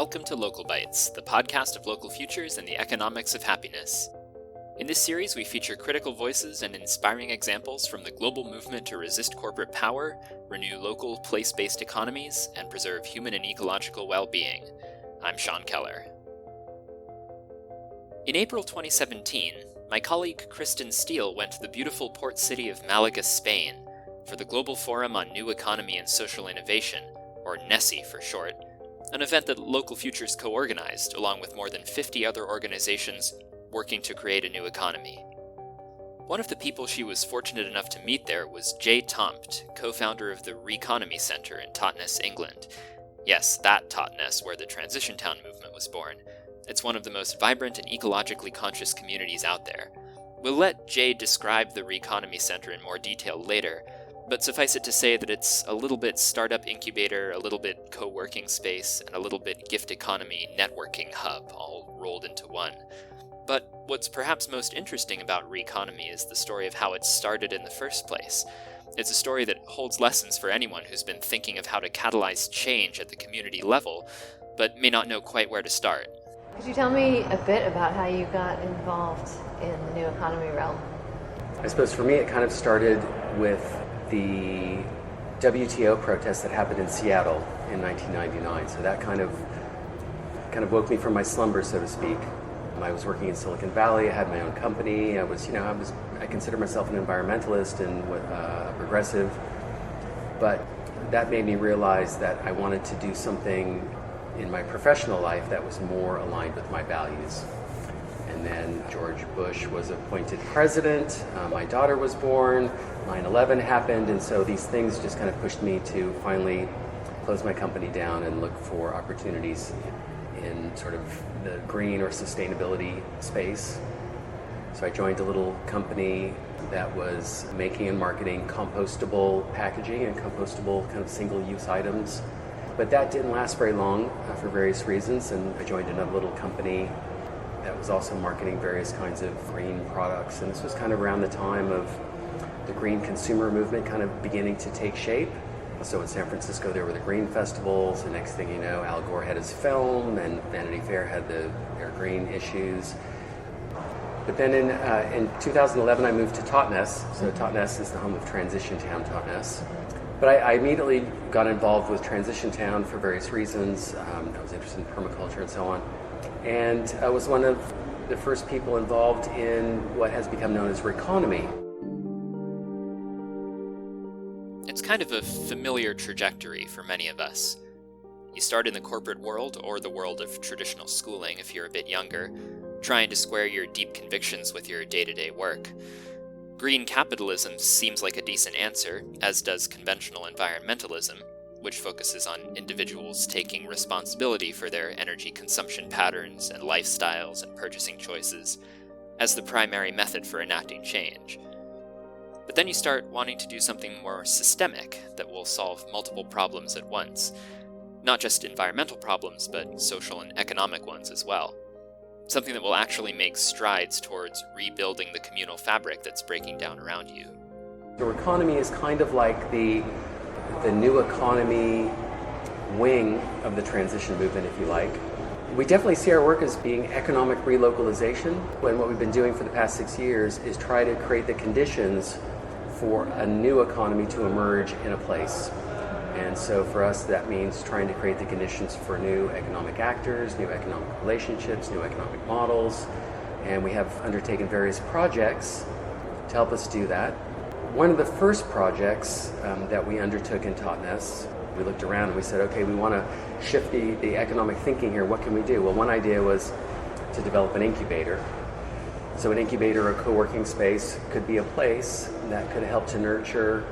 Welcome to Local Bites, the podcast of local futures and the economics of happiness. In this series, we feature critical voices and inspiring examples from the global movement to resist corporate power, renew local, place-based economies, and preserve human and ecological well-being. I'm Sean Keller. In April 2017, my colleague Kristen Steele went to the beautiful port city of Malaga, Spain, for the Global Forum on New Economy and Social Innovation, or NESI for short, an event that Local Futures co-organized along with more than 50 other organizations working to create a new economy. One of the people she was fortunate enough to meet there was Tompt, co-founder of the REconomy Centre in Totnes, England. Yes, that Totnes where the Transition Town movement was born. It's one of the most vibrant and ecologically conscious communities out there. We'll let Jay describe the REconomy Centre in more detail later, but suffice it to say that it's a little bit startup incubator, a little bit co-working space, and a little bit gift economy networking hub, all rolled into one. But what's perhaps most interesting about REconomy is the story of how it started in the first place. It's a story that holds lessons for anyone who's been thinking of how to catalyze change at the community level, but may not know quite where to start. Could you tell me a bit about how you got involved in the new economy realm? I suppose for me it kind of started with the WTO protest that happened in Seattle in 1999. So that kind of woke me from my slumber, so to speak. I was working in Silicon Valley. I had my own company. I consider myself an environmentalist and progressive, but that made me realize that I wanted to do something in my professional life that was more aligned with my values. And then George Bush was appointed president, my daughter was born, 9/11 happened, and so these things just kind of pushed me to finally close my company down and look for opportunities in sort of the green or sustainability space. So I joined a little company that was making and marketing compostable packaging and compostable kind of single-use items. But that didn't last very long for various reasons, and I joined another little company that was also marketing various kinds of green products. And this was kind of around the time of the green consumer movement kind of beginning to take shape. So in San Francisco, there were the green festivals. The next thing you know, Al Gore had his film, and Vanity Fair had their green issues. But then in 2011, I moved to Totnes. So Totnes is the home of Transition Town Totnes. But I immediately got involved with Transition Town for various reasons. I was interested in permaculture and so on. And I was one of the first people involved in what has become known as REconomy. It's kind of a familiar trajectory for many of us. You start in the corporate world, or the world of traditional schooling if you're a bit younger, trying to square your deep convictions with your day-to-day work. Green capitalism seems like a decent answer, as does conventional environmentalism, which focuses on individuals taking responsibility for their energy consumption patterns and lifestyles and purchasing choices as the primary method for enacting change. But then you start wanting to do something more systemic that will solve multiple problems at once. Not just environmental problems, but social and economic ones as well. Something that will actually make strides towards rebuilding the communal fabric that's breaking down around you. The REconomy is kind of like the new economy wing of the transition movement, if you like. We definitely see our work as being economic relocalization, when what we've been doing for the past 6 years is try to create the conditions for a new economy to emerge in a place. And so for us, that means trying to create the conditions for new economic actors, new economic relationships, new economic models. And we have undertaken various projects to help us do that. One of the first projects that we undertook in Totnes, we looked around and we said, okay, we want to shift the economic thinking here. What can we do? Well, one idea was to develop an incubator. So an incubator or co-working space could be a place that could help to nurture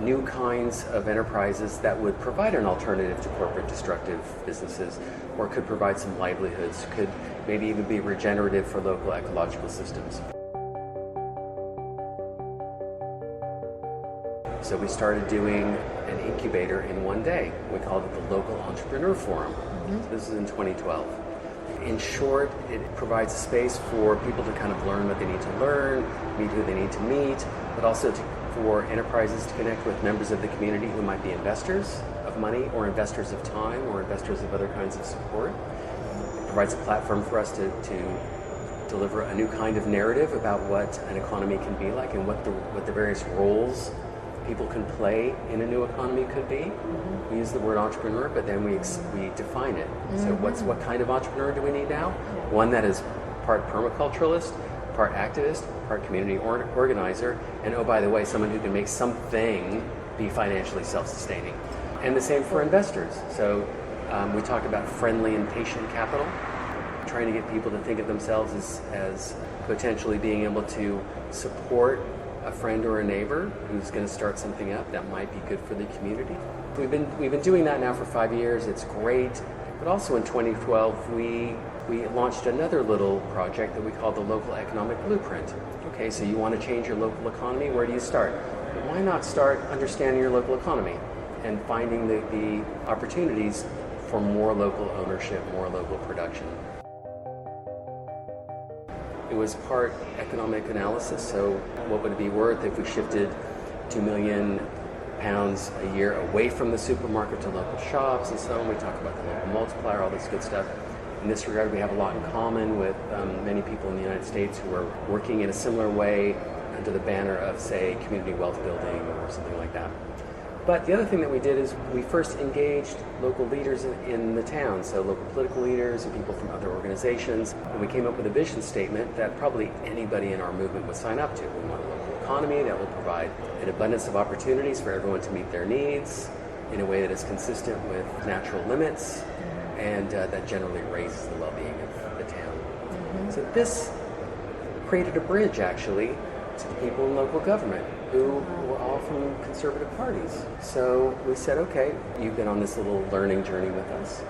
new kinds of enterprises that would provide an alternative to corporate destructive businesses, or could provide some livelihoods, could maybe even be regenerative for local ecological systems. So we started doing an incubator in one day. We called it the Local Entrepreneur Forum. So this is in 2012. In short, it provides a space for people to kind of learn what they need to learn, meet who they need to meet, but also for enterprises to connect with members of the community who might be investors of of money or investors of time or investors of other kinds of support. It provides a platform for us to deliver a new kind of narrative about what an economy can be like and what the various roles people can play in a new economy could be. We use the word entrepreneur, but then we define it. So what kind of entrepreneur do we need now? One that is part permaculturalist, part activist, part community organizer, and oh, by the way, someone who can make something be financially self-sustaining. And the same for investors. So we talk about friendly and patient capital, trying to get people to think of themselves as potentially being able to support a friend or a neighbor who's going to start something up that might be good for the community. We've been doing that now for 5 years. It's great. But also in 2012, we launched another little project that we call the Local Economic Blueprint. Okay, so you want to change your local economy, where do you start? Why not start understanding your local economy and finding the opportunities for more local ownership, more local production? It was part economic analysis, so what would it be worth if we shifted £2 million a year away from the supermarket to local shops and so on. We talk about the local multiplier, all this good stuff. In this regard, we have a lot in common with many people in the United States who are working in a similar way under the banner of, say, community wealth building or something like that. But the other thing that we did is we first engaged local leaders in the town, so local political leaders and people from other organizations, and we came up with a vision statement that probably anybody in our movement would sign up to. We want a local economy that will provide an abundance of opportunities for everyone to meet their needs in a way that is consistent with natural limits and that generally raises the well-being of the town. So this created a bridge, actually, to the people in local government who were all from conservative parties. So we said, okay, you've been on this little learning journey with us.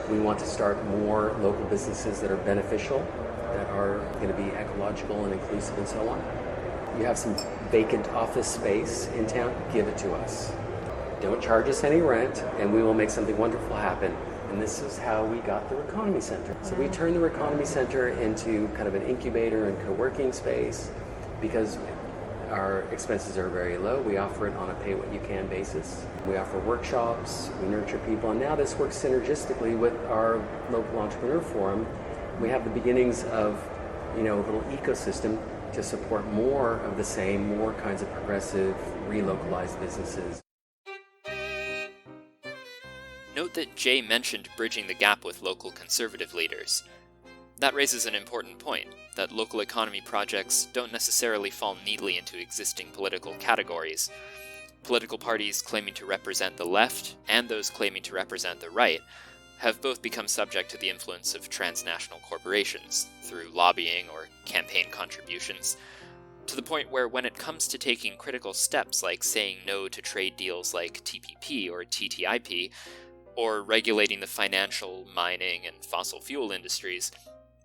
We want to start more local businesses that are beneficial, that are going to be ecological and inclusive and so on. You have some vacant office space in town, give it to us. Don't charge us any rent, and we will make something wonderful happen. And this is how we got the REconomy Centre. So we turned the REconomy Centre into kind of an incubator and co-working space because our expenses are very low. We offer it on a pay-what-you-can basis. We offer workshops, we nurture people, and now this works synergistically with our local entrepreneur forum. We have the beginnings of, a little ecosystem to support more of the same, more kinds of progressive, relocalized businesses. Note that Jay mentioned bridging the gap with local conservative leaders. That raises an important point, that local economy projects don't necessarily fall neatly into existing political categories. Political parties claiming to represent the left and those claiming to represent the right have both become subject to the influence of transnational corporations through lobbying or campaign contributions, to the point where when it comes to taking critical steps like saying no to trade deals like TPP or TTIP, or regulating the financial, mining, and fossil fuel industries,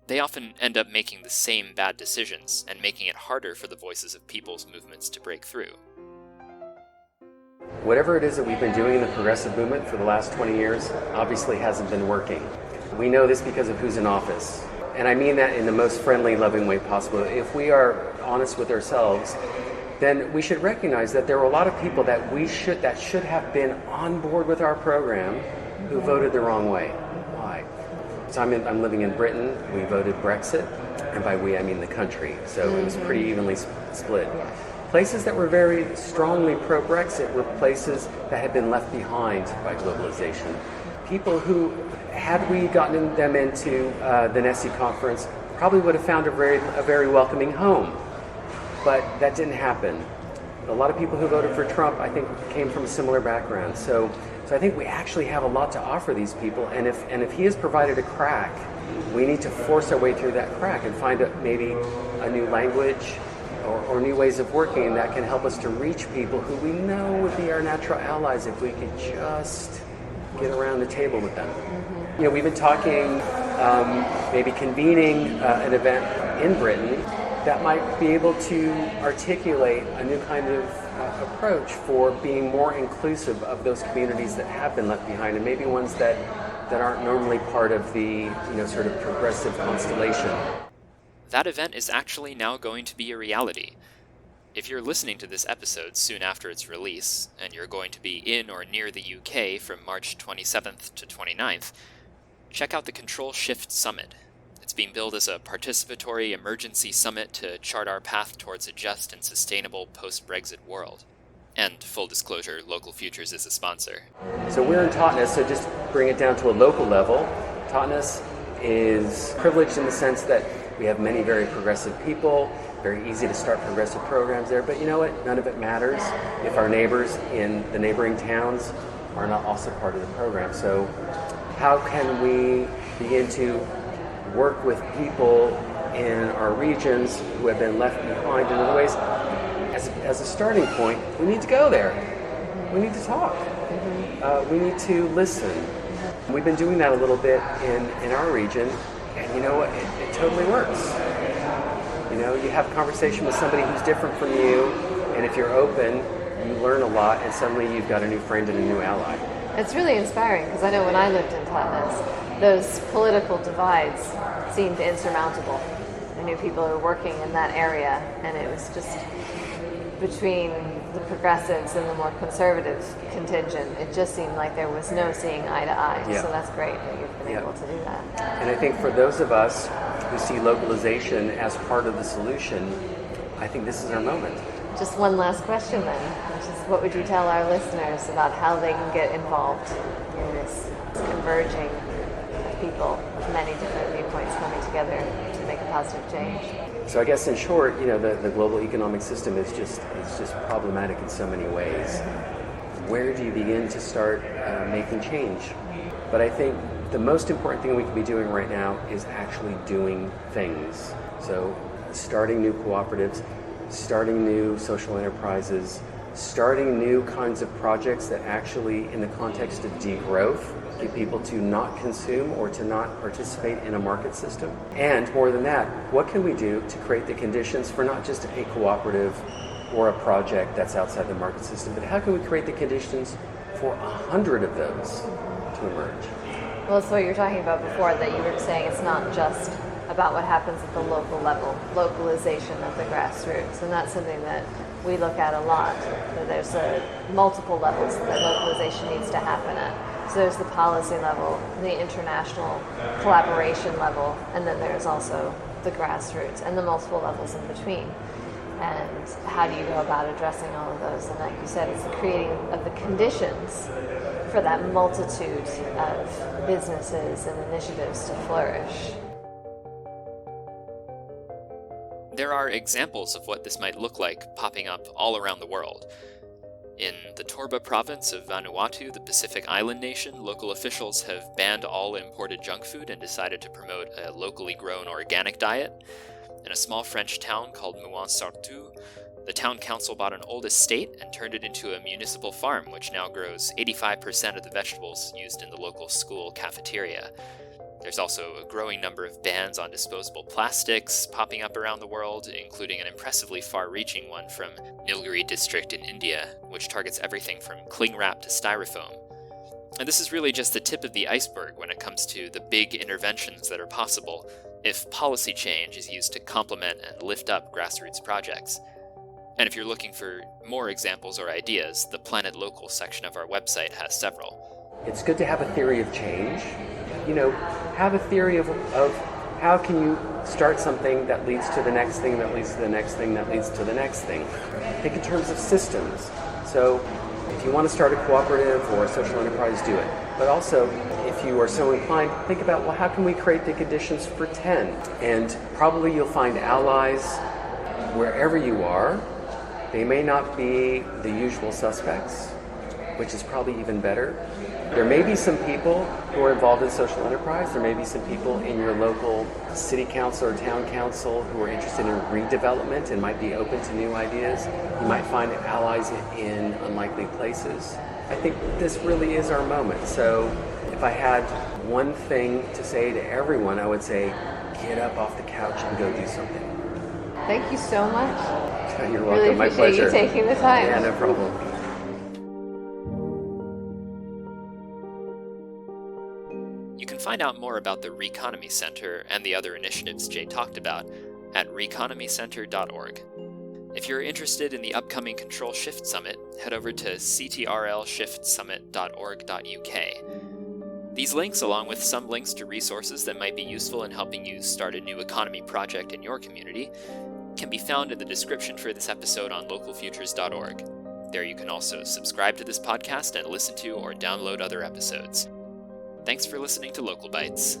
they often end up making the same bad decisions and making it harder for the voices of people's movements to break through. Whatever it is that we've been doing in the progressive movement for the last 20 years obviously hasn't been working. We know this because of who's in office. And I mean that in the most friendly, loving way possible. If we are honest with ourselves, then we should recognize that there were a lot of people that should have been on board with our program who voted the wrong way. Why? So I'm living in Britain. We voted Brexit, and by we I mean the country. So it was pretty evenly split. Places that were very strongly pro-Brexit were places that had been left behind by globalization. People who, had we gotten them into the NESI conference, probably would have found a very welcoming home. But that didn't happen. A lot of people who voted for Trump, I think, came from a similar background. So I think we actually have a lot to offer these people. And if he has provided a crack, we need to force our way through that crack and find maybe a new language or new ways of working that can help us to reach people who we know would be our natural allies if we could just get around the table with them. We've been talking, maybe convening an event in Britain that might be able to articulate a new kind of approach for being more inclusive of those communities that have been left behind, and maybe ones that aren't normally part of the sort of progressive constellation. That event is actually now going to be a reality. If you're listening to this episode soon after its release, and you're going to be in or near the UK from March 27th to 29th, check out the Control Shift Summit. It's being billed as a participatory emergency summit to chart our path towards a just and sustainable post-Brexit world. And full disclosure, Local Futures is a sponsor. So we're in Totnes, so just bring it down to a local level. Totnes is privileged in the sense that we have many very progressive people, very easy to start progressive programs there, but you know what? None of it matters if our neighbors in the neighboring towns are not also part of the program. So how can we begin to work with people in our regions who have been left behind in other ways? As a starting point, we need to go there. We need to talk. We need to listen. We've been doing that a little bit in our region, and you know what? It totally works. You know, you have a conversation with somebody who's different from you, and if you're open, you learn a lot, and suddenly you've got a new friend and a new ally. It's really inspiring because I know when I lived in Totnes, those political divides seemed insurmountable. I knew people who were working in that area, and it was just between the progressives and the more conservative contingent, it just seemed like there was no seeing eye to eye. Yeah. So that's great that you've been able to do that. And I think for those of us who see localization as part of the solution, I think this is our moment. Just one last question then, which is what would you tell our listeners about how they can get involved in this converging of people with many different viewpoints coming together to make a positive change? So I guess in short, you know, the global economic system is just problematic in so many ways. Where do you begin to start making change? But I think the most important thing we can be doing right now is actually doing things. So starting new cooperatives, starting new social enterprises, starting new kinds of projects that actually, in the context of degrowth, get people to not consume or to not participate in a market system. And more than that, what can we do to create the conditions for not just a cooperative or a project that's outside the market system, but how can we create the conditions for 100 of those to emerge? Well, it's what you were talking about before, that you were saying it's not just about what happens at the local level, localization of the grassroots, and that's something that we look at a lot, that there's multiple levels that localization needs to happen at. So there's the policy level, the international collaboration level, and then there's also the grassroots and the multiple levels in between. And how do you go about addressing all of those? And like you said, it's the creating of the conditions for that multitude of businesses and initiatives to flourish. There are examples of what this might look like popping up all around the world. In the Torba province of Vanuatu, the Pacific Island nation, local officials have banned all imported junk food and decided to promote a locally grown organic diet. In a small French town called Mouansartou, the town council bought an old estate and turned it into a municipal farm, which now grows 85% of the vegetables used in the local school cafeteria. There's also a growing number of bans on disposable plastics popping up around the world, including an impressively far-reaching one from Nilgiri district in India, which targets everything from cling wrap to styrofoam. And this is really just the tip of the iceberg when it comes to the big interventions that are possible if policy change is used to complement and lift up grassroots projects. And if you're looking for more examples or ideas, the Planet Local section of our website has several. It's good to have a theory of change. You know, have a theory of how can you start something that leads to the next thing, that leads to the next thing, that leads to the next thing. Think in terms of systems. So if you want to start a cooperative or a social enterprise, do it. But also, if you are so inclined, think about, well, how can we create the conditions for 10? And probably you'll find allies wherever you are. They may not be the usual suspects, which is probably even better. There may be some people who are involved in social enterprise. There may be some people in your local city council or town council who are interested in redevelopment and might be open to new ideas. You might find allies in unlikely places. I think this really is our moment. So if I had one thing to say to everyone, I would say, get up off the couch and go do something. Thank you so much. You're welcome. Really My appreciate pleasure. you taking the time. Yeah, no problem. You can find out more about the REconomy Centre and the other initiatives Jay talked about at reconomycentre.org. If you're interested in the upcoming Control Shift Summit, head over to ctrlshiftsummit.org.uk. These links, along with some links to resources that might be useful in helping you start a new economy project in your community, can be found in the description for this episode on localfutures.org. There you can also subscribe to this podcast and listen to or download other episodes. Thanks for listening to Local Bytes.